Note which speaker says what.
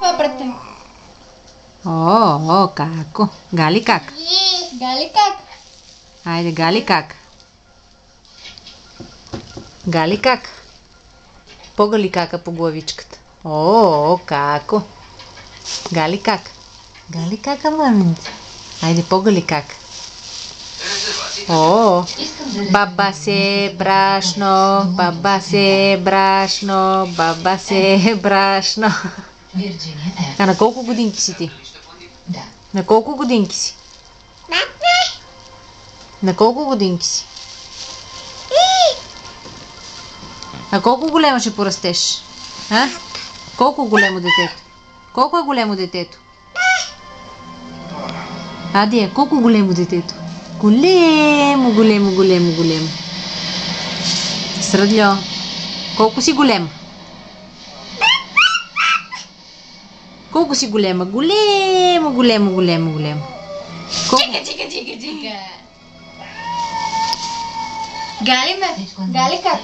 Speaker 1: Въпрете.
Speaker 2: О, како? Гали как?
Speaker 1: Гали как?
Speaker 2: Айде, Гали как? Гали как? Погали кака по главичката. О, како? Гали как? Гали кака, маменце? Айде, погали как? О, баба се брашно, баба се брашно, баба се брашно. А на колко годинки си ти? На колко годинки си? На колко годинки си? А колко големо ще порастеш? А? Колко големо детето? Колко е големо детето? Адия, колко големо детето? Големо, големо, големо, големо. Сръдльо, колко си голема? Колко си голема? Големо, големо, големо, големо.
Speaker 1: Гали ме? Гали как?